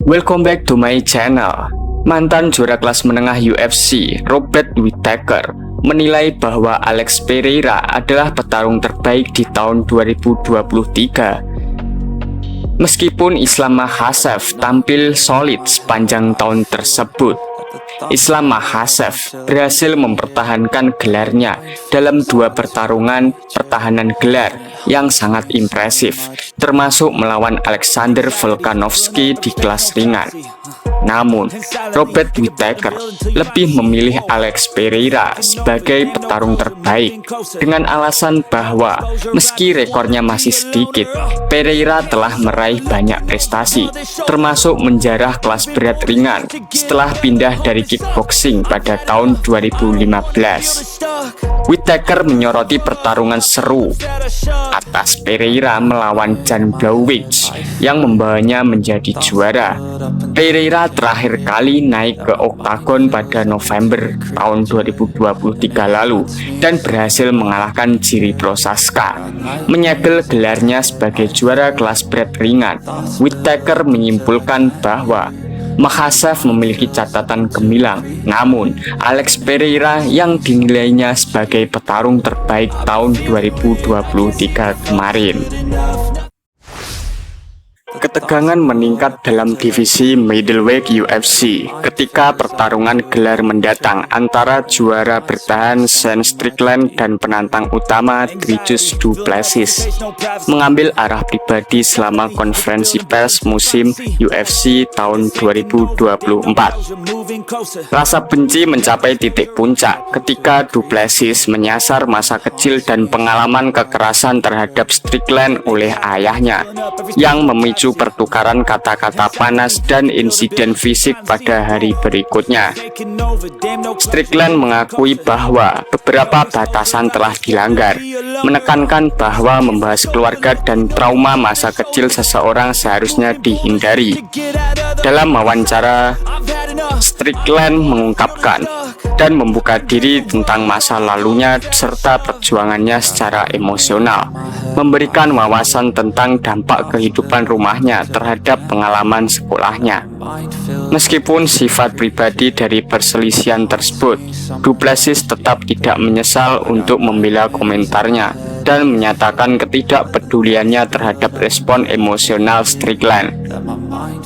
Welcome back to my channel. Mantan juara kelas menengah UFC, Robert Whittaker, menilai bahwa Alex Pereira adalah petarung terbaik di tahun 2023. Meskipun Islam Makhachev tampil solid sepanjang tahun tersebut, Islam Makhachev berhasil mempertahankan gelarnya dalam dua pertarungan pertahanan gelar yang sangat impresif, termasuk melawan Alexander Volkanovski di kelas ringan. Namun, Robert Whittaker lebih memilih Alex Pereira sebagai petarung terbaik dengan alasan bahwa meski rekornya masih sedikit, Pereira telah meraih banyak prestasi, termasuk menjarah kelas berat ringan setelah pindah dari kickboxing pada tahun 2015. Whittaker menyoroti pertarungan seru atas Pereira melawan Jan Blachowicz yang membawanya menjadi juara. Pereira terakhir kali naik ke oktagon pada November tahun 2023 lalu dan berhasil mengalahkan Jiri Prochazka, menyegel gelarnya sebagai juara kelas berat ringan. Whittaker menyimpulkan bahwa Makhachev memiliki catatan gemilang, namun Alex Pereira yang dinilainya sebagai petarung terbaik tahun 2023 kemarin. Ketegangan meningkat dalam divisi middleweight UFC ketika pertarungan gelar mendatang antara juara bertahan Sean Strickland dan penantang utama Dricus Du Plessis mengambil arah pribadi selama konferensi pers musim UFC tahun 2024. Rasa benci mencapai titik puncak ketika Du Plessis menyasar masa kecil dan pengalaman kekerasan terhadap Strickland oleh ayahnya, yang memicu pertukaran kata-kata panas dan insiden fisik pada hari berikutnya. Strickland mengakui bahwa beberapa batasan telah dilanggar, menekankan bahwa membahas keluarga dan trauma masa kecil seseorang seharusnya dihindari. Dalam wawancara, Strickland mengungkapkan dan membuka diri tentang masa lalunya serta perjuangannya secara emosional, memberikan wawasan tentang dampak kehidupan rumahnya terhadap pengalaman sekolahnya. Meskipun sifat pribadi dari perselisihan tersebut, Du Plessis tetap tidak menyesal untuk membela komentarnya dan menyatakan ketidakpeduliannya terhadap respon emosional Strickland.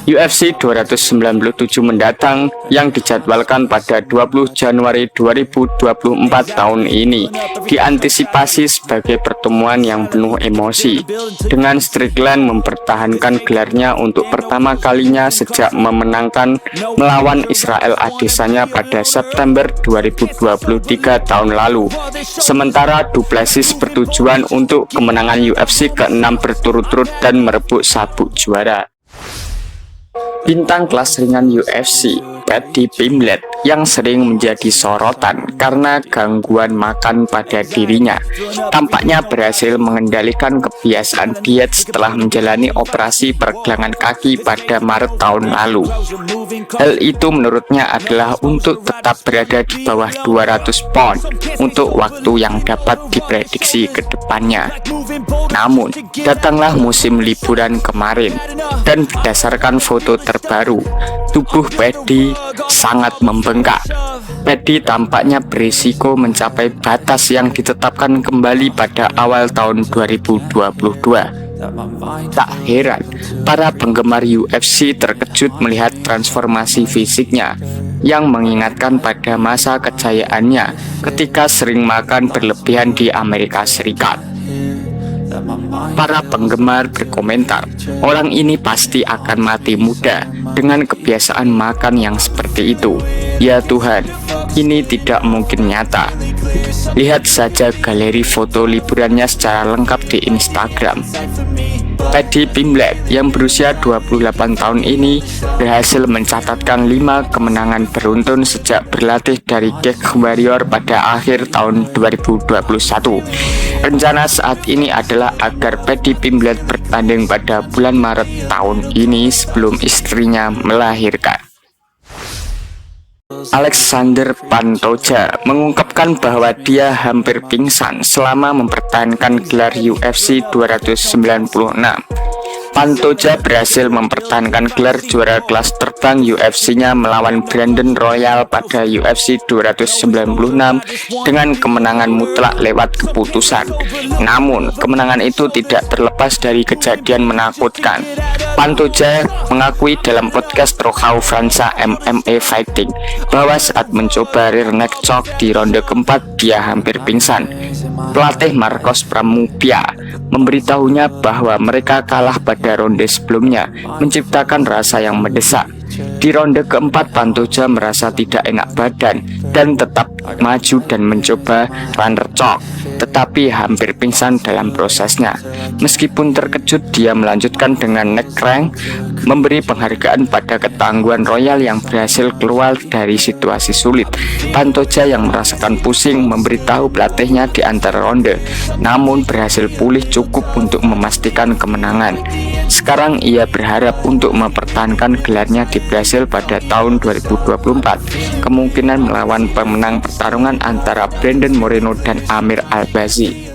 UFC 297 mendatang yang dijadwalkan pada 20 Januari 2024 tahun ini diantisipasi sebagai pertemuan yang penuh emosi, dengan Strickland mempertahankan gelarnya untuk pertama kalinya sejak memenangkan melawan Israel Adesanya pada September 2023 tahun lalu. Sementara Du Plessis bertujuan untuk kemenangan UFC ke-6 berturut-turut dan merebut sabuk juara. Bintang kelas ringan UFC, Paddy Pimblett, yang sering menjadi sorotan karena gangguan makan pada dirinya, tampaknya berhasil mengendalikan kebiasaan diet setelah menjalani operasi pergelangan kaki pada Maret tahun lalu. Hal itu menurutnya adalah untuk tetap berada di bawah 200 pound untuk waktu yang dapat diprediksi ke depannya. Namun, datanglah musim liburan kemarin, dan berdasarkan foto terbaru, tubuh Paddy sangat membengkak. Paddy tampaknya berisiko mencapai batas yang ditetapkan kembali pada awal tahun 2022. Tak heran, para penggemar UFC terkejut melihat transformasi fisiknya yang mengingatkan pada masa kejayaannya ketika sering makan berlebihan di Amerika Serikat. Para penggemar berkomentar, orang ini pasti akan mati muda dengan kebiasaan makan yang seperti itu. Ya Tuhan, ini tidak mungkin nyata. Lihat saja galeri foto liburannya secara lengkap di Instagram. Paddy Pimblett yang berusia 28 tahun ini berhasil mencatatkan 5 kemenangan beruntun sejak berlatih dari Cage Warrior pada akhir tahun 2021. Rencana saat ini adalah agar Paddy Pimblett bertanding pada bulan Maret tahun ini sebelum istrinya melahirkan. Alexander Pantoja mengungkapkan bahwa dia hampir pingsan selama mempertahankan gelar UFC 296. Pantoja berhasil mempertahankan gelar juara kelas terbang UFC-nya melawan Brandon Royval pada UFC 296 dengan kemenangan mutlak lewat keputusan. Namun, kemenangan itu tidak terlepas dari kejadian menakutkan. Pantoja mengakui dalam podcast Rohau Fransa MMA Fighting bahwa saat mencoba rear neck choke di ronde keempat dia hampir pingsan. Pelatih Marcos Pramupia memberitahunya bahwa mereka kalah pada ronde sebelumnya, menciptakan rasa yang mendesak. Di ronde keempat, Pantoja merasa tidak enak badan dan tetap maju dan mencoba runner choke, tetapi hampir pingsan dalam prosesnya. Meskipun terkejut, dia melanjutkan dengan neck crank, memberi penghargaan pada ketangguhan Royval yang berhasil keluar dari situasi sulit. Pantoja yang merasakan pusing memberitahu pelatihnya di antara ronde, namun berhasil pulih cukup untuk memastikan kemenangan. Sekarang ia berharap untuk mempertahankan gelarnya di Brasil pada tahun 2024, kemungkinan melawan pemenang pertarungan antara Brandon Moreno dan Amir Albazi.